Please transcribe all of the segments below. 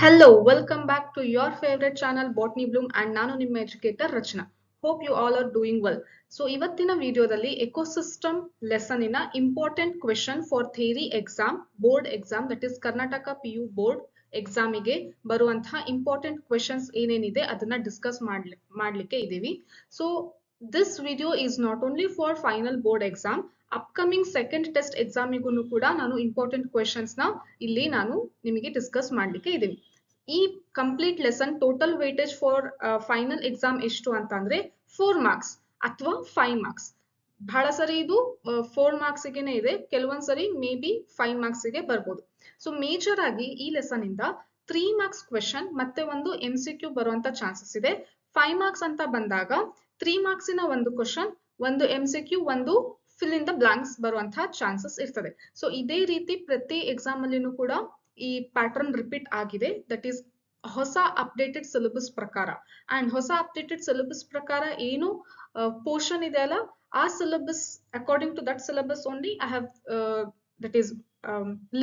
Hello, welcome back to your favorite channel Botany Bloom and ನಾನು ನಿಮ್ಮ educator Rachana. Hope you all are doing well. So ಇವತ್ತಿನ ವಿಡಿಯೋದಲ್ಲಿ ecosystem lesson ಇನ important question for theory exam, board exam that is Karnataka PU board ಎಕ್ಸಾಮಿಗೆ ಬರುವಂತಹ important questions ಏನೇನಿದೆ ಅದನ್ನ discuss ಮಾಡ್ಲಿಕ್ಕೆ ಇದೀವಿ. So this video is not only for final board exam, upcoming second test ಎಕ್ಸಾಮಿಗೂ ಕೂಡ ನಾನು ಇಂಪಾರ್ಟೆಂಟ್ ಕ್ವೆಶನ್ಸ್ ನ ಇಲ್ಲಿ ನಾನು ನಿಮಗೆ ಡಿಸ್ಕಸ್ ಮಾಡ್ಲಿಕ್ಕೆ ಇದ್ದೀನಿ. ಈ complete lesson total weightage for final exam ಎಷ್ಟು ಅಂತ ಅಂದ್ರೆ 4 ಮಾರ್ಕ್ಸ್ ಅಥವಾ 5 ಮಾರ್ಕ್ಸ್. ಬಹಳ ಸರಿ ಇದು 4 ಮಾರ್ಕ್ಸ್ ಗೆನೆ ಇದೆ, ಕೆಲವೊಂದ್ ಸರಿ ಮೇ ಬಿ 5 ಮಾರ್ಕ್ಸ್ ಗೆ ಬರ್ಬೋದು. ಸೊ ಮೇಜರ್ ಆಗಿ ಈ ಲೆಸನ್ ಇಂದ 3 ಮಾರ್ಕ್ಸ್ ಕ್ವೆಶನ್ ಮತ್ತೆ ಒಂದು MCQ ಬರುವಂತ ಚಾನ್ಸಸ್ ಇದೆ. 5 ಮಾರ್ಕ್ಸ್ ಅಂತ ಬಂದಾಗ 3 ಮಾರ್ಕ್ಸ್ ಇನ ಒಂದು ಕ್ವೆಶನ್, ಒಂದು MCQ, ಒಂದು ಫಿಲ್ ಇನ್ ದ ಬ್ಲಾಂಕ್ಸ್ ಬರುವಂತಹ ಚಾನ್ಸಸ್ ಇರ್ತದೆ. ಸೊ ಇದೇ ರೀತಿ ಪ್ರತಿ ಎಕ್ಸಾಮ್ ಅಲ್ಲಿನೂ ಕೂಡ ಈ ಪ್ಯಾಟರ್ನ್ ರಿಪೀಟ್ ಆಗಿದೆ. ದಟ್ ಈಸ್ ಹೊಸ ಅಪ್ಡೇಟೆಡ್ ಸಿಲೆಬಸ್ ಪ್ರಕಾರ. ಅಂಡ್ ಹೊಸ ಅಪ್ಡೇಟೆಡ್ ಸಿಲೆಬಸ್ ಪ್ರಕಾರ ಏನು ಪೋರ್ಷನ್ ಇದೆ ಅಲ್ಲ, ಆ syllabus according to that syllabus only I have that is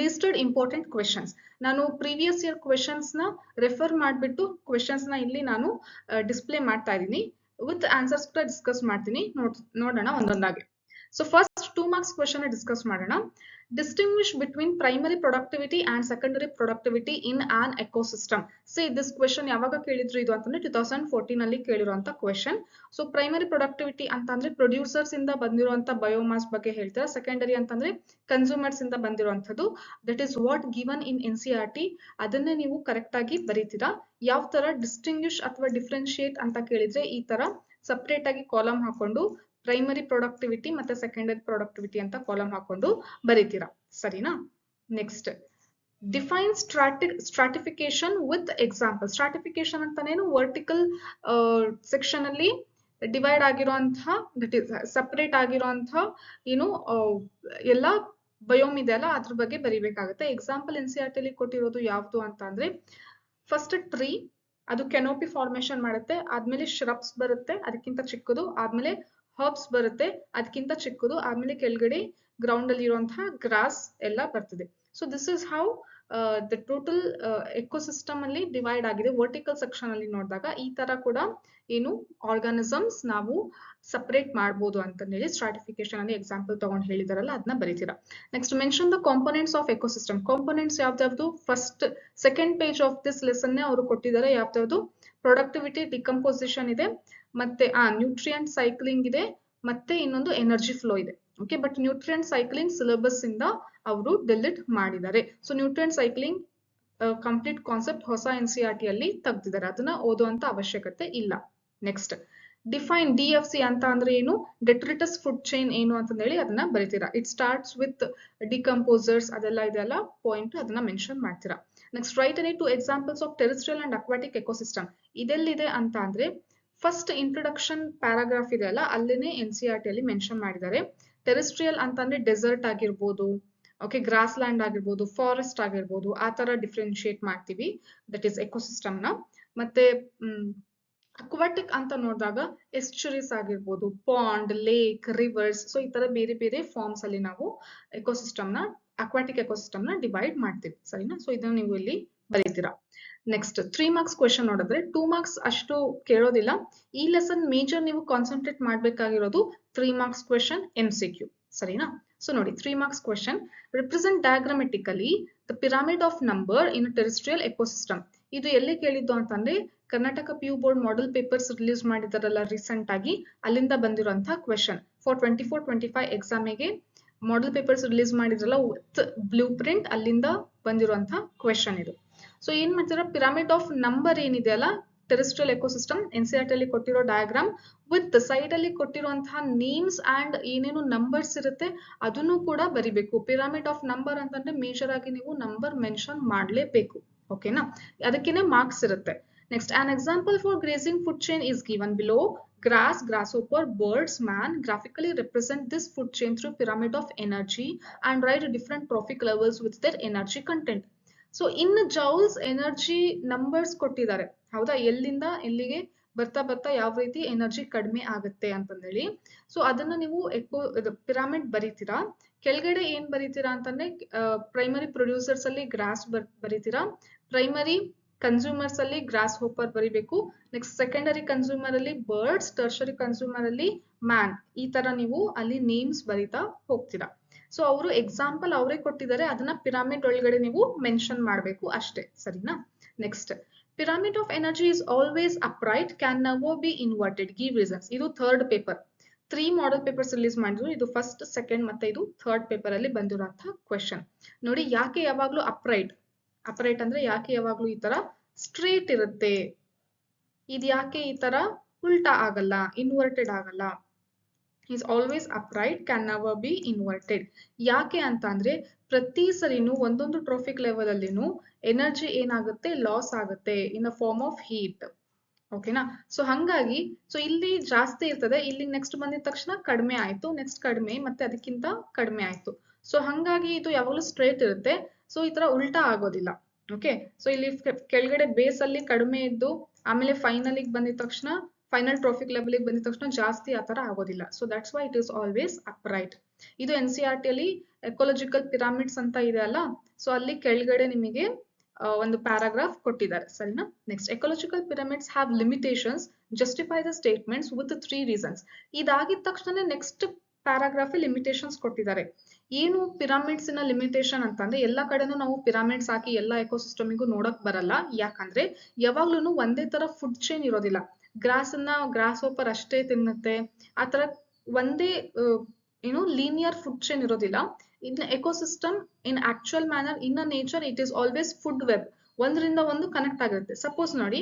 listed important questions. ನಾನು ಪ್ರೀವಿಯಸ್ ಇಯರ್ ಕ್ವೆಶನ್ಸ್ ನ ರೆಫರ್ ಮಾಡಿಬಿಟ್ಟು ಕ್ವೆಶನ್ಸ್ ನ ಇಲ್ಲಿ ನಾನು ಡಿಸ್ಪ್ಲೇ ಮಾಡ್ತಾ ಇದ್ದೀನಿ. ವಿತ್ ಆನ್ಸರ್ಸ್ ಕೂಡ ಡಿಸ್ಕಸ್ ಮಾಡ್ತೀನಿ, ನೋಡೋಣ ಒಂದೊಂದಾಗಿ. So first 2 marks question discuss ಮಾಡೋಣ. Distinguish between primary productivity and secondary productivity in an ecosystem. See, this question ಯಾವಾಗ ಕೇಳಿದ್ರು ಇದು ಅಂತಂದ್ರೆ 2014 ಅಲ್ಲಿ ಕೇಳಿರುವಂತ ಕ್ವೆಶನ್. ಸೊ ಪ್ರೈಮರಿ ಪ್ರೊಡಕ್ಟಿವಿಟಿ ಅಂತಂದ್ರೆ ಪ್ರೊಡ್ಯೂಸರ್ಸ್ ಇಂದ ಬಂದಿರುವಂತ ಬಯೋಮಾಸ್ ಬಗ್ಗೆ ಹೇಳ್ತಾರೆ. ಸೆಕೆಂಡರಿ ಅಂತಂದ್ರೆ ಕನ್ಸ್ಯೂಮರ್ಸ್ ಇಂದ ಬಂದಿರುವಂತದ್ದು. That is what given in NCERT. ಅದನ್ನೇ ನೀವು ಕರೆಕ್ಟ್ ಆಗಿ ಬರೀತೀರಾ. ಯಾವ ತರ ಡಿಸ್ಟಿಂಗ್ವಿಶ್ ಅಥವಾ ಡಿಫ್ರೆನ್ಶಿಯೇಟ್ ಅಂತ ಕೇಳಿದ್ರೆ ಈ ತರ ಸಪರೇಟ್ ಆಗಿ ಕಾಲಮ್ ಹಾಕೊಂಡು ಪ್ರೈಮರಿ ಪ್ರೊಡಕ್ಟಿವಿಟಿ ಮತ್ತೆ ಸೆಕೆಂಡರಿ ಪ್ರೊಡಕ್ಟಿವಿಟಿ ಅಂತ ಕಾಲಮ್ ಹಾಕೊಂಡು ಬರೀತೀರಾ, ಸರಿನಾ? Next, define stratification with example. Stratification ಅಂತಾನೇನು ವರ್ಟಿಕಲ್ ಸೆಕ್ಷನ್ ಅಲ್ಲಿ ಡಿವೈಡ್ ಆಗಿರುವಂತಹ, ದಟ್ ಈಸ್ ಸಪರೇಟ್ ಆಗಿರುವಂತಹ ಏನು ಎಲ್ಲ ಬಯೋಮ್ ಇದೆ ಅಲ್ಲ, ಅದ್ರ ಬಗ್ಗೆ ಬರಿಬೇಕಾಗುತ್ತೆ. ಎಕ್ಸಾಂಪಲ್ NCERT ಅಲ್ಲಿ ಕೊಟ್ಟಿರೋದು ಯಾವ್ದು ಅಂತ ಅಂದ್ರೆ, ಫಸ್ಟ್ ಟ್ರೀ, ಅದು ಕೆನೋಪಿ ಫಾರ್ಮೇಶನ್ ಮಾಡುತ್ತೆ. ಆದ್ಮೇಲೆ ಶ್ರಬ್ಸ್ ಬರುತ್ತೆ, ಅದಕ್ಕಿಂತ ಚಿಕ್ಕದು. ಆದ್ಮೇಲೆ ಹರ್ಬ್ಸ್ ಬರುತ್ತೆ, ಅದಕ್ಕಿಂತ ಚಿಕ್ಕದು. ಆದ್ಮೇಲೆ ಕೆಳಗಡೆ ಗ್ರೌಂಡ್ ಅಲ್ಲಿ ಇರುವಂತಹ ಗ್ರಾಸ್ ಎಲ್ಲ ಬರ್ತದೆ. So this is how the total ecosystem ಅಲ್ಲಿ ಡಿವೈಡ್ ಆಗಿದೆ. ವರ್ಟಿಕಲ್ ಸೆಕ್ಷನ್ ಅಲ್ಲಿ ನೋಡಿದಾಗ ಈ ತರ ಕೂಡ ಏನು ಆರ್ಗಾನಿಸಮ್ಸ್ ನಾವು ಸಪರೇಟ್ ಮಾಡಬಹುದು ಅಂತ ಹೇಳಿ ಸ್ಟ್ರಾಟಿಫಿಕೇಶನ್ ಅಲ್ಲಿ ಎಕ್ಸಾಂಪಲ್ ತಗೊಂಡು ಹೇಳಿದಾರಲ್ಲ, ಅದನ್ನ ಬರೀತೀರಾ. Next, mention the components of ecosystem. Components ಯಾವ್ದಾವ್ದು? First second page of this lesson ಅವರು ಕೊಟ್ಟಿದ್ದಾರೆ. ಯಾವ್ದಾವ್ದು? ಪ್ರೊಡಕ್ಟಿವಿಟಿ, ಡಿಕಂಪೋಸಿಷನ್ ಇದೆ, ಮತ್ತೆ ನ್ಯೂಟ್ರಿಯೆಂಟ್ ಸೈಕ್ಲಿಂಗ್ ಇದೆ, ಮತ್ತೆ ಇನ್ನೊಂದು ಎನರ್ಜಿ ಫ್ಲೋ ಇದೆ. Okay, but nutrient cycling syllabus ಇಂದ ಅವರು ಡಿಲೀಟ್ ಮಾಡಿದ್ದಾರೆ. So nutrient cycling complete concept ಹೊಸ NCERT ಅಲ್ಲಿ ತೆಗ್ದಿದ್ದಾರೆ, ಅದನ್ನ ಓದುವಂತ ಅವಶ್ಯಕತೆ ಇಲ್ಲ. ನೆಕ್ಸ್ಟ್, ಡಿಫೈನ್ DFC ಅಂತ ಅಂದ್ರೆ ಏನು, ಡೆಟ್ರಿಟಸ್ ಫುಡ್ ಚೈನ್ ಏನು ಅಂತ ಹೇಳಿ ಅದನ್ನ ಬರೀತೀರಾ. ಇಟ್ ಸ್ಟಾರ್ಟ್ಸ್ ವಿತ್ ಡಿಕಂಪೋಸರ್ಸ್, ಅದೆಲ್ಲ ಇದೆಲ್ಲ ಪಾಯಿಂಟ್, ಅದನ್ನ ಮೆನ್ಷನ್ ಮಾಡ್ತೀರಾ. Next, write any 2 examples of terrestrial and aquatic ecosystem. ಇದೆಲ್ಲಿದೆ ಅಂತ ಅಂದ್ರೆ ಫಸ್ಟ್ ಇಂಟ್ರೊಡಕ್ಷನ್ ಪ್ಯಾರಾಗ್ರಾಫ್ ಇದೆ ಅಲ್ಲ, ಅಲ್ಲೇನೆ NCERT ಅಲ್ಲಿ ಮೆನ್ಷನ್ ಮಾಡಿದ್ದಾರೆ. ಟೆರೆಸ್ಟ್ರಿಯಲ್ ಅಂತಂದ್ರೆ ಡೆಸರ್ಟ್ ಆಗಿರ್ಬೋದು, ಓಕೆ, ಗ್ರಾಸ್ ಲ್ಯಾಂಡ್ ಆಗಿರ್ಬೋದು, ಫಾರೆಸ್ಟ್ ಆಗಿರ್ಬೋದು, ಆ ತರ ಡಿಫ್ರೆನ್ಶಿಯೇಟ್ ಮಾಡ್ತೀವಿ, ದಟ್ ಈಸ್ ಎಕೋಸಿಸ್ಟಮ್ ನ. ಮತ್ತೆ ಅಕ್ವಾಟಿಕ್ ಅಂತ ನೋಡಿದಾಗ ಎಸ್ಚುರೀಸ್ ಆಗಿರ್ಬೋದು, ಪಾಂಡ್, ಲೇಕ್, ರಿವರ್ಸ್, ಸೊ ಈ ತರ ಬೇರೆ ಬೇರೆ ಫಾರ್ಮ್ಸ್ ಅಲ್ಲಿ ನಾವು ಎಕೋಸಿಸ್ಟಮ್ ನ, ಅಕ್ವಾಟಿಕ್ ಎಕೋಸಿಸ್ಟಮ್ ನ ಡಿವೈಡ್ ಮಾಡ್ತೀವಿ, ಸರಿನಾ? ಸೊ ಇದನ್ನ ನೀವು ಇಲ್ಲಿ ಬರೀತೀರಾ. ನೆಕ್ಸ್ಟ್, 3 ಮಾರ್ಕ್ಸ್ ಕ್ವೆಶನ್ ನೋಡಿದ್ರೆ 2 ಮಾರ್ಕ್ಸ್ ಅಷ್ಟು ಕೇಳೋದಿಲ್ಲ. ಈ ಲೆಸನ್ ಮೇಜರ್ ನೀವು ಕಾನ್ಸಂಟ್ರೇಟ್ ಮಾಡ್ಬೇಕಾಗಿರೋದು 3 ಮಾರ್ಕ್ಸ್ ಕ್ವೆಶನ್ MCQ, ಸರಿನಾ? ಸೊ ನೋಡಿ, 3 marks question. Represent diagrammatically the pyramid of number in terrestrial ecosystem. ಇದು ಎಲ್ಲಿ ಕೇಳಿದ್ದು ಅಂತಂದ್ರೆ Karnataka PU board model papers release ಮಾಡಿದಾರಲ್ಲ ರೀಸೆಂಟ್ ಆಗಿ, ಅಲ್ಲಿಂದ ಬಂದಿರುವಂತಹ ಕ್ವೆಶನ್. ಫಾರ್ 24-25 ಎಕ್ಸಾಮಿಗೆ ಮಾಡೆಲ್ ಪೇಪರ್ಸ್ ರಿಲೀಸ್ ಮಾಡಿದ್ರಲ್ಲ ವಿತ್ ಬ್ಲೂ ಪ್ರಿಂಟ್, ಅಲ್ಲಿಂದ ಬಂದಿರುವಂತಹ ಕ್ವೆಶನ್ ಇದು. ಸೊ ಏನ್ ಮಾಡ್ತೀರಾ, ಪಿರಾಮಿಡ್ ಆಫ್ ನಂಬರ್ ಏನಿದೆ ಅಲ್ಲ ಟೆರೆಸ್ಟ್ರಿಯಲ್ ಎಕೋಸಿಸ್ಟಮ್, NCERT ಅಲ್ಲಿ ಕೊಟ್ಟಿರೋ ಡಯಾಗ್ರಾಮ್ ವಿತ್ ಸೈಡ್ ಅಲ್ಲಿ ಕೊಟ್ಟಿರುವಂತಹ ನೇಮ್ಸ್ ಅಂಡ್ ಏನೇನು ನಂಬರ್ಸ್ ಇರುತ್ತೆ ಅದನ್ನು ಕೂಡ ಬರಿಬೇಕು. ಪಿರಾಮಿಡ್ ಆಫ್ ನಂಬರ್ ಅಂತಂದ್ರೆ ಮೇಜರ್ ಆಗಿ ನೀವು ನಂಬರ್ ಮೆನ್ಷನ್ ಮಾಡ್ಲೇಬೇಕು, ಓಕೆನಾ? ಅದಕ್ಕೇನೆ ಮಾರ್ಕ್ಸ್ ಇರುತ್ತೆ. Next, an example for grazing food chain is given below. Grass, grasshopper, birds, man graphically represent this food chain through pyramid of energy and write different trophic levels with their energy content. So in joules energy numbers ಕೊಟ್ಟಿದ್ದಾರೆ, ಹೌದಾ? ಎಲ್ಲಿಂದ ಎಲ್ಲಿಗೆ ಬರ್ತಾ ಬರ್ತಾ ಯಾವ ರೀತಿ energy ಕಡಿಮೆ ಆಗುತ್ತೆ ಅಂತಂದೇಳಿ. ಸೊ ಅದನ್ನ ನೀವು ಪಿರಾಮಿಡ್ ಬರೀತೀರಾ. ಕೆಳಗಡೆ ಏನ್ ಬರೀತೀರಾ ಅಂತಂದ್ರೆ ಪ್ರೈಮರಿ ಪ್ರೊಡ್ಯೂಸರ್ಸ್ ಅಲ್ಲಿ ಗ್ರಾಸ್ ಬರೀತೀರಾ, ಪ್ರೈಮರಿ ಕನ್ಸ್ಯೂಮರ್ಸ್ ಅಲ್ಲಿ ಗ್ರಾಸ್ ಹೋಪರ್ ಬರಿಬೇಕು. ನೆಕ್ಸ್ಟ್ ಸೆಕೆಂಡರಿ ಕನ್ಸ್ಯೂಮರ್ ಅಲ್ಲಿ ಬರ್ಡ್ಸ್, ಟರ್ಷರಿ ಕನ್ಸ್ಯೂಮರ್ ಅಲ್ಲಿ ಮ್ಯಾನ್. ಈ ತರ ನೀವು ಅಲ್ಲಿ ನೇಮ್ಸ್ ಬರಿತಾ ಹೋಗ್ತೀರಾ. ಸೊ ಅವರು ಎಕ್ಸಾಂಪಲ್ ಅವರೇ ಕೊಟ್ಟಿದ್ದಾರೆ, ಅದನ್ನ ಪಿರಾಮಿಡ್ ಒಳಗಡೆ ನೀವು ಮೆನ್ಷನ್ ಮಾಡಬೇಕು ಅಷ್ಟೇ, ಸರಿನಾ? Next, pyramid of energy is always upright, can never be inverted, give reasons. ಇದು third paper. 3 model papers release ಮಾಡಿದ್ರು. ಇದು ಫಸ್ಟ್, ಸೆಕೆಂಡ್ ಮತ್ತೆ ಇದು ಥರ್ಡ್ ಪೇಪರ್ ಅಲ್ಲಿ ಬಂದಿರುವಂತಹ ಕ್ವೆಶನ್. ನೋಡಿ, ಯಾಕೆ ಯಾವಾಗ್ಲೂ ಅಪ್ರೈಟ್? ಅಪ್ರೈಟ್ ಅಂದ್ರೆ ಯಾಕೆ ಯಾವಾಗ್ಲೂ ಈ ತರ ಸ್ಟ್ರೇಟ್ ಇರುತ್ತೆ, ಇದು ಯಾಕೆ ಈ ತರ ಉಲ್ಟಾ ಆಗಲ್ಲ, ಇನ್ವರ್ಟೆಡ್ ಆಗಲ್ಲ? is always upright, can never be inverted. ಯಾಕೆ ಅಂತ ಅಂದ್ರೆ ಪ್ರತಿ ಸರಿನೂ ಒಂದೊಂದು ಟ್ರೋಫಿಕ್ ಲೆವೆಲ್ ಅಲ್ಲಿನೂ ಎನರ್ಜಿ ಏನಾಗುತ್ತೆ, ಲಾಸ್ ಆಗುತ್ತೆ in the form of heat. ಓಕೆನಾ? ಸೊ ಹಂಗಾಗಿ ಇಲ್ಲಿ ಜಾಸ್ತಿ ಇರ್ತದೆ, ಇಲ್ಲಿ ನೆಕ್ಸ್ಟ್ ಬಂದಿದ ತಕ್ಷಣ ಕಡಿಮೆ ಆಯ್ತು, ನೆಕ್ಸ್ಟ್ ಕಡಿಮೆ, ಮತ್ತೆ ಅದಕ್ಕಿಂತ ಕಡಿಮೆ ಆಯ್ತು. ಸೊ ಹಂಗಾಗಿ ಇದು ಯಾವಾಗಲೂ ಸ್ಟ್ರೇಟ್ ಇರುತ್ತೆ. ಸೊ ಈ ತರ ಉಲ್ಟಾ ಆಗೋದಿಲ್ಲ. ಓಕೆ, ಸೊ ಇಲ್ಲಿ ಕೆಳಗಡೆ ಬೇಸ್ ಅಲ್ಲಿ ಕಡಿಮೆ ಇದ್ದು ಆಮೇಲೆ ಫೈನಲ್ ಬಂದಿದ ತಕ್ಷಣ, ಫೈನಲ್ ಟ್ರೋಫಿಕ್ ಲೆವೆಲ್ ಬಂದಿದ ತಕ್ಷಣ ಜಾಸ್ತಿ ಆ ತರ ಆಗೋದಿಲ್ಲ. So that's why it is always upright. ಇದು NCERT ಅಲ್ಲಿ ಎಕೋಲಾಜಿಕಲ್ ಪಿರಾಮಿಡ್ಸ್ ಅಂತ ಇದೆ ಅಲ್ಲ, ಸೊ ಅಲ್ಲಿ ಕೆಳಗಡೆ ನಿಮಗೆ ಒಂದು ಪ್ಯಾರಾಗ್ರಾಫ್ ಕೊಟ್ಟಿದ್ದಾರೆ, ಸರಿನಾ? Next, ecological pyramids have limitations, justify the statements with 3 reasons. ಇದಾಗಿದ ತಕ್ಷಣ ನೆಕ್ಸ್ಟ್ ಪ್ಯಾರಾಗ್ರಾಫ್ ಲಿಮಿಟೇಷನ್ಸ್ ಕೊಟ್ಟಿದ್ದಾರೆ. ಏನು ಪಿರಾಮಿಡ್ಸ್ ನ ಲಿಮಿಟೇಷನ್ ಅಂತಂದ್ರೆ, ಎಲ್ಲಾ ಕಡೆನೂ ನಾವು ಪಿರಾಮಿಡ್ಸ್ ಹಾಕಿ ಎಲ್ಲಾ ಎಕೋಸಿಸ್ಟಮಿಗೂ ನೋಡಕ್ ಬರಲ್ಲ. ಯಾಕಂದ್ರೆ ಯಾವಾಗ್ಲೂ ಒಂದೇ ತರ ಫುಡ್ ಚೈನ್ ಇರೋದಿಲ್ಲ. ಗ್ರಾಸ್ ಹೋಪರ್ ಅಷ್ಟೇ ತಿನ್ನುತ್ತೆ, ಆತರ ಒಂದೇ ಲೀನಿಯರ್ ಫುಡ್ ಚೈನ್ ಇರೋದಿಲ್ಲ. in ecosystem in actual manner in a nature it is always food web, ಒಂದರಿಂದ ಒಂದು ಕನೆಕ್ಟ್ ಆಗಿರುತ್ತೆ. ಸಪೋಸ್ ನೋಡಿ,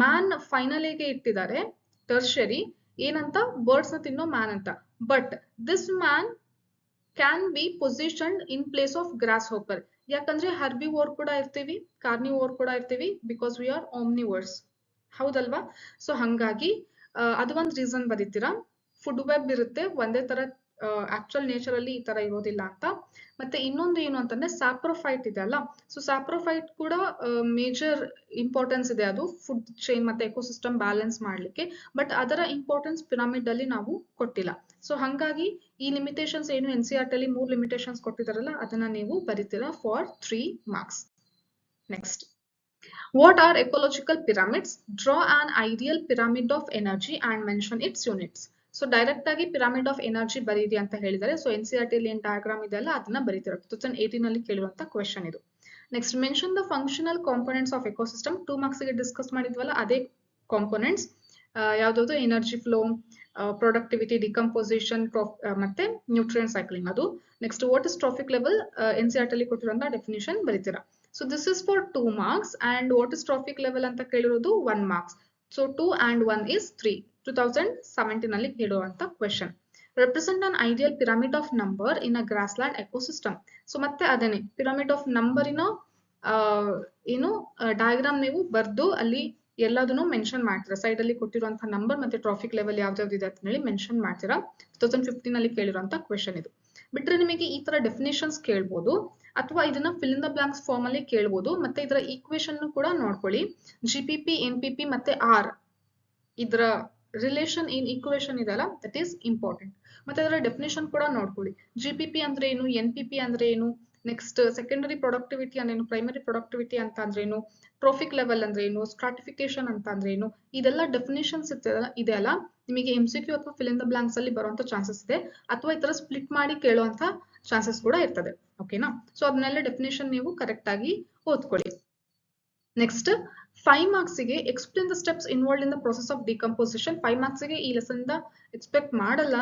ಮ್ಯಾನ್ ಫೈನಲ್ ಗೆ ಇಟ್ಟಿದ್ದಾರೆ ಟರ್ಷರಿ ಏನಂತ, ಬರ್ಡ್ಸ್ ನ ತಿನ್ನೋ ಮ್ಯಾನ್ ಅಂತ. But this man can be position in place of grasshopper. ಯಾಕಂದ್ರೆ ಹರ್ಬಿವೋರ್ ಕೂಡ ಇರ್ತೀವಿ, ಕಾರ್ನಿವೋರ್ ಕೂಡ ಇರ್ತೀವಿ, ಬಿಕಾಸ್ ವಿ ಆರ್ ಆಮ್ನಿವರ್ಸ್. ಹೌದಲ್ವಾ? ಸೊ ಹಂಗಾಗಿ ಅದು ಒಂದು ರೀಸನ್ ಬರೀತೀರಾ. ಫುಡ್ ವೆಬ್ ಇರುತ್ತೆ, ಒಂದೇ ತರ ಆಕ್ಚುಯಲ್ ನೇಚರ್ ಅಲ್ಲಿ ಈ ತರ ಇರೋದಿಲ್ಲ ಅಂತ. ಮತ್ತೆ ಇನ್ನೊಂದು ಏನು ಅಂತಂದ್ರೆ, ಸ್ಯಾಪ್ರೋಫೈಟ್ ಇದೆ ಅಲ್ಲ, ಸೊ ಸ್ಯಾಪ್ರೋಫೈಟ್ ಕೂಡ ಮೇಜರ್ ಇಂಪಾರ್ಟೆನ್ಸ್ ಇದೆ, ಅದು ಫುಡ್ ಚೈನ್ ಮತ್ತೆ ಎಕೋಸಿಸ್ಟಮ್ ಬ್ಯಾಲೆನ್ಸ್ ಮಾಡ್ಲಿಕ್ಕೆ. ಬಟ್ ಅದರ ಇಂಪಾರ್ಟೆನ್ಸ್ ಪಿರಾಮಿಡ್ ಅಲ್ಲಿ ನಾವು ಕೊಟ್ಟಿಲ್ಲ. ಸೊ ಹಂಗಾಗಿ ಈ ಲಿಮಿಟೇಷನ್ಸ್ ಏನು NCERT ಅಲ್ಲಿ 3 ಲಿಮಿಟೇಷನ್ಸ್ ಕೊಟ್ಟಿದಾರಲ್ಲ, ಅದನ್ನ ನೀವು ಬರೀತೀರಾ for 3 marks. Next, what are ecological pyramids? Draw an ideal pyramid of energy and mention its units. So direct ಆಗಿ ಪಿರಾಮಿಡ್ ಆಫ್ ಎನರ್ಜಿ ಬರೀರಿ ಅಂತ ಹೇಳಿದ್ದಾರೆ. ಸೊ NCERT ಅಲ್ಲಿ ಏನ್ ಡಯಾಗ್ರಾಮ್ ಇದೆ ಅಲ್ಲ, ಅದನ್ನ ಬರೀತೀರ. 2018 ಅಲ್ಲಿ ಕೇಳಿರುವಂತ ಕ್ವೆಶನ್ ಇದು. Next, mention the functional components of ecosystem. 2 marks ಗೆ ಡಿಸ್ಕಸ್ ಮಾಡಿದ್ವಲ್ಲ, ಅದೇ ಕಾಂಪೊನೆಂಟ್ಸ್ ಯಾವ್ದಾದ್ರು, ಎನರ್ಜಿ ಫ್ಲೋ, ಪ್ರೊಡಕ್ಟಿವಿಟಿ, ಡಿಕಂಪೋಸಿಷನ್ ಮತ್ತೆ ನ್ಯೂಟ್ರಿಯೆಂಟ್ ಸೈಕ್ಲಿಂಗ್ ಅದು. Next, what is trophic level, NCERT ಅಲ್ಲಿ ಕೊಟ್ಟಿರುವಂತ ಡೆಫಿನಿಷನ್ ಬರೀತೀರಾ. So this is for 2 marks and what is trophic level ಅಂತ ಕೇಳಿರೋದು 1 ಮಾರ್ಕ್ಸ್. So 2 and 1 is 3. 2017 ಅಲ್ಲಿ ಕೇಳುವಂತ question. Represent an ideal pyramid of number in a grassland ecosystem. So ಮತ್ತೆ ಅದೇನೆ pyramid of ನಂಬರಿನ diagram ನೀವು ಬರ್ದು ಅಲ್ಲಿ ಎಲ್ಲದನ್ನು ಮೆನ್ಷನ್ ಮಾಡ್ತೀರಾ. ಸೈಡ್ ಅಲ್ಲಿ ಕೊಟ್ಟಿರುವಂತಹ ನಂಬರ್ ಮತ್ತೆ ಟ್ರಾಫಿಕ್ ಲೆವೆಲ್ ಯಾವ್ದಾವ್ದು ಇದೆ ಅಂತ ಹೇಳಿ ಮೆನ್ಷನ್ ಮಾಡ್ತೀರಾ. 2015 ಅಲ್ಲಿ ಕೇಳಿರುವಂತ ಕ್ವೆಶನ್ ಇದು. ಬಿಟ್ರೆ ನಿಮಗೆ ಈ ತರ ಡೆಫಿನೇಷನ್ಸ್ ಕೇಳ್ಬೋದು, ಅಥವಾ ಇದನ್ನ fill in the blanks form ಅಲ್ಲಿ ಕೇಳ್ಬೋದು. ಮತ್ತೆ ಇದರ ಈಕ್ವೇಶನ್ ಕೂಡ ನೋಡ್ಕೊಳ್ಳಿ. GPP, NPP ಮತ್ತೆ R ಇದರ ರಿಲೇಷನ್ ಇನ್ ಈಕ್ವೇಶನ್ ಇದೆಲ್ಲ, ದಟ್ ಈಸ್ ಇಂಪಾರ್ಟೆಂಟ್. ಮತ್ತೆ ಅದರ ಡೆಫಿನೇಷನ್ ಕೂಡ ನೋಡ್ಕೊಳ್ಳಿ. GPP ಅಂದ್ರೆ ಏನು, NPP ಅಂದ್ರೆ ಏನು, ನೆಕ್ಸ್ಟ್ ಸೆಕೆಂಡರಿ ಪ್ರೊಡಕ್ಟಿವಿಟಿ ಅಂದ್ರೇನು, ಪ್ರೈಮರಿ ಪ್ರೊಡಕ್ಟಿವಿಟಿ ಅಂತ ಅಂದ್ರೇನು, ಟ್ರೋಫಿಕ್ ಲೆವೆಲ್ ಅಂದ್ರೆ ಏನು, ಸ್ಟ್ರಾಟಿಫಿಕೇಶನ್ ಅಂತ ಅಂದ್ರೆ ಏನು, ಇದೆಲ್ಲ ಡೆಫಿನೇಷನ್ಸ್ ಇದೆ ಅಲ್ಲ, ನಿಮಗೆ MCQ ಅಥವಾ ಫಿಲ್ ಇನ್ ದ ಬ್ಲಾಂಕ್ಸ್ ಅಲ್ಲಿ ಬರುವಂತ ಚಾನ್ಸಸ್ ಇದೆ, ಅಥವಾ ಈ ತರ ಸ್ಪ್ಲಿಟ್ ಮಾಡಿ ಕೇಳುವಂತ ಚಾನ್ಸಸ್ ಕೂಡ ಇರ್ತದೆ. ಓಕೆನಾ? ಸೊ ಅದನ್ನೆಲ್ಲ ಡೆಫಿನೇಷನ್ ನೀವು ಕರೆಕ್ಟ್ ಆಗಿ ಓದ್ಕೊಳ್ಳಿ. ನೆಕ್ಸ್ಟ್, 5 ಮಾರ್ಕ್ಸ್ ಗೆ explain the steps involved in the process of decomposition. 5 marks ಗೆ ಈ ಲೆಸನ್ ಇಂದ ಎಕ್ಸ್ಪೆಕ್ಟ್ ಮಾಡಲ್ಲ.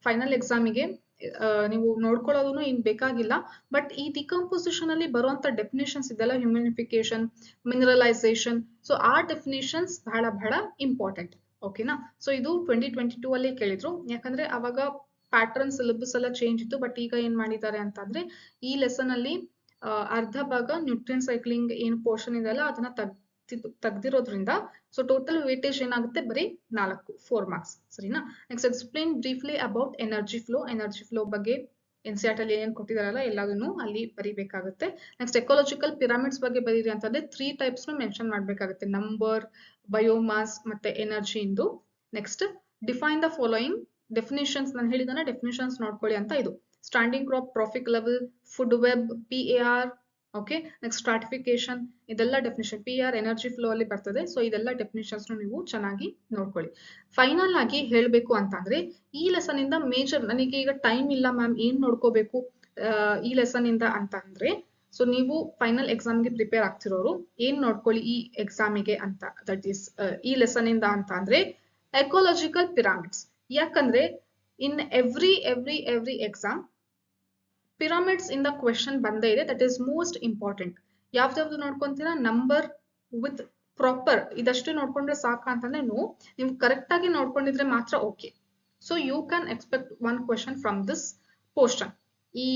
ಫೈನಲ್ ಎಕ್ಸಾಮಿಗೆ ನೀವು ನೋಡ್ಕೊಳ್ಳೋದು ಏನ್ ಬೇಕಾಗಿಲ್ಲ. ಬಟ್ ಈ ಡಿಕಂಪೋಸಿಷನ್ ಅಲ್ಲಿ ಬರುವಂತ ಡೆಫಿನೇಷನ್ಸ್ ಇದೆಲ್ಲ, ಹ್ಯೂಮಿನಿಫಿಕೇಶನ್, ಮಿನರಲೈಸೇಷನ್, ಸೊ ಆ ಡೆಫಿನೇಷನ್ಸ್ ಬಹಳ ಬಹಳ ಇಂಪಾರ್ಟೆಂಟ್. ಓಕೆನಾ? ಸೊ ಇದು 2022 ಅಲ್ಲಿ ಕೇಳಿದ್ರು, ಯಾಕಂದ್ರೆ ಅವಾಗ ಪ್ಯಾಟರ್ನ್ ಸಿಲೆಬಸ್ ಎಲ್ಲ ಚೇಂಜ್ ಇತ್ತು. ಬಟ್ ಈಗ ಏನ್ ಮಾಡಿದ್ದಾರೆ ಅಂತಂದ್ರೆ, ಈ ಲೆಸನ್ ಅಲ್ಲಿ ಅರ್ಧ ಭಾಗ ನ್ಯೂಟ್ರಿಯೆಂಟ್ ಸೈಕ್ಲಿಂಗ್ ಏನು ಪೋರ್ಷನ್ ಇದೆಯಲ್ಲ ಅದನ್ನ ತೆಗ್ದಿರೋದ್ರಿಂದ ಸೊ ಟೋಟಲ್ ವೇಟೇಜ್ ಏನಾಗುತ್ತೆ, ಬರೀ 4 ಮಾರ್ಕ್ಸ್. ಸರಿನಾ? Next, explain briefly about energy flow. Energy flow ಬಗ್ಗೆ NCERT ಅಲ್ಲಿ ಏನ್ ಕೊಟ್ಟಿದಾರಲ್ಲ ಎಲ್ಲದನ್ನು ಅಲ್ಲಿ ಬರೀಬೇಕಾಗುತ್ತೆ. ನೆಕ್ಸ್ಟ್, ಎಕೋಲಾಜಿಕಲ್ ಪಿರಾಮಿಡ್ಸ್ ಬಗ್ಗೆ ಬರೀರಿ ಅಂತಂದ್ರೆ 3 ಟೈಪ್ಸ್ ಮೆನ್ಷನ್ ಮಾಡ್ಬೇಕಾಗುತ್ತೆ, ನಂಬರ್, ಬಯೋಮಾಸ್ ಮತ್ತೆ ಎನರ್ಜಿ ಇಂದು. Next, define the following definitions. ನಾನು ಹೇಳಿದಾನೆ ಡೆಫಿನೇಷನ್ಸ್ ನೋಡ್ಕೊಳ್ಳಿ ಅಂತ. ಇದು standing crop, trophic level, food web, PAR, okay, next stratification, ಇದೆಲ್ಲ ಡೆಫಿನೇಷನ್ PR ಎನರ್ಜಿ ಫ್ಲೋ ಅಲ್ಲಿ ಬರ್ತದೆ. ಸೊ ಇದೆಲ್ಲ ಡೆಫಿನೇಷನ್ಸ್ ನೀವು ಚೆನ್ನಾಗಿ ನೋಡ್ಕೊಳ್ಳಿ. ಫೈನಲ್ ಆಗಿ ಹೇಳಬೇಕು ಅಂತಂದ್ರೆ ಈ ಲೆಸನ್ ಇಂದ ಮೇಜರ್, ನನಗೆ ಈಗ ಟೈಮ್ ಇಲ್ಲ ಮ್ಯಾಮ್ ಏನ್ ನೋಡ್ಕೋಬೇಕು ಈ ಲೆಸನ್ ಇಂದ ಅಂತ ಅಂದ್ರೆ, ಸೊ ನೀವು ಫೈನಲ್ ಎಕ್ಸಾಮ್ಗೆ ಪ್ರಿಪೇರ್ ಆಗ್ತಿರೋರು ಏನ್ ನೋಡ್ಕೊಳ್ಳಿ ಈ ಎಕ್ಸಾಮಿಗೆ ಅಂತ, ದಟ್ ಈಸ್ ಈ ಲೆಸನ್ ಇಂದ ಅಂತ ಅಂದ್ರೆ ಎಕೋಲಾಜಿಕಲ್ ಪಿರಾಮಿಡ್ಸ್. ಯಾಕಂದ್ರೆ ಇನ್ ಎವ್ರಿ ಎಕ್ಸಾಮ್ ಪಿರಾಮಿಡ್ಸ್ ಇಂದ ಕ್ವೆಶನ್ ಬಂದೇ ಇದೆ. That is most important. ಯಾವ್ದಾವ್ದು ನೋಡ್ಕೊಂತೀರಾ, ನಂಬರ್ ವಿತ್ ಪ್ರಾಪರ್ ಇದಷ್ಟು ನೋಡ್ಕೊಂಡ್ರೆ ಸಾಕ ಅಂತಂದ್ರೆ ನೋ, ನೀವು ಕರೆಕ್ಟ್ ಆಗಿ ನೋಡ್ಕೊಂಡಿದ್ರೆ ಮಾತ್ರ okay. So you can expect one question from this portion. ಈ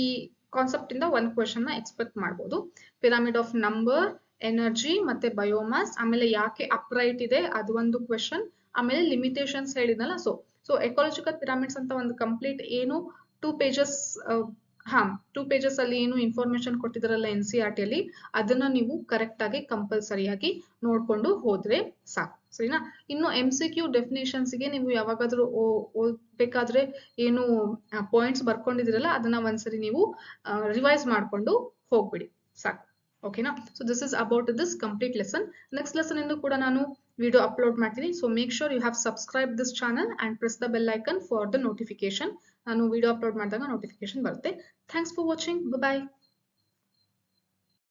ಕಾನ್ಸೆಪ್ಟ್ ಇಂದ ಒಂದ್ ಕ್ವೆಶನ್ ನ ಎಕ್ಸ್ಪೆಕ್ಟ್ ಮಾಡ್ಬೋದು. ಪಿರಾಮಿಡ್ ಆಫ್ ನಂಬರ್, ಎನರ್ಜಿ ಮತ್ತೆ ಬಯೋಮಾಸ್, ಆಮೇಲೆ ಯಾಕೆ ಅಪ್ರೈಟ್ ಇದೆ ಅದು ಒಂದು ಕ್ವೆಶನ್, ಆಮೇಲೆ ಲಿಮಿಟೇಷನ್ಸ್ ಹೇಳಿದ್ನಲ್ಲ. ಸೊ ಎಕಾಲಜಿಕಲ್ ಪಿರಾಮಿಡ್ಸ್ ಅಂತ ಒಂದು ಕಂಪ್ಲೀಟ್ ಏನು 2 pages 2 pages ಅಲ್ಲಿ ಏನು ಇನ್ಫಾರ್ಮೇಶನ್ ಕೊಟ್ಟಿದಾರಲ್ಲ NCERT ಅಲ್ಲಿ, ಅದನ್ನ ನೀವು ಕರೆಕ್ಟ್ ಆಗಿ ಕಂಪಲ್ಸರಿಯಾಗಿ ನೋಡ್ಕೊಂಡು ಹೋದ್ರೆ ಸಾಕು, ಸರಿನಾ. ಇನ್ನು MCQ ಡೆಫಿನೇಷನ್ಸ್ ಗೆ ನೀವು ಯಾವಾಗಾದ್ರೂ ಓದ್ಬೇಕಾದ್ರೆ ಏನು ಪಾಯಿಂಟ್ಸ್ ಬರ್ಕೊಂಡಿದಿರಲ್ಲ ಅದನ್ನ ಒಂದ್ಸರಿ ನೀವು ರಿವೈಸ್ ಮಾಡ್ಕೊಂಡು ಹೋಗ್ಬಿಡಿ ಸಾಕು. ಓಕೆನಾ. So this is about this complete lesson. Next lesson ಇಂದು ಕೂಡ ನಾನು ವಿಡಿಯೋ ಅಪ್ಲೋಡ್ ಮಾಡ್ತೀನಿ. So make sure you have subscribe this channel and press the bell icon for the notification. ನಾನು ವಿಡಿಯೋ ಅಪ್ಲೋಡ್ ಮಾಡಿದಾಗ ನೋಟಿಫಿಕೇಶನ್ ಬರುತ್ತೆ. Thanks for watching. ಬೈ.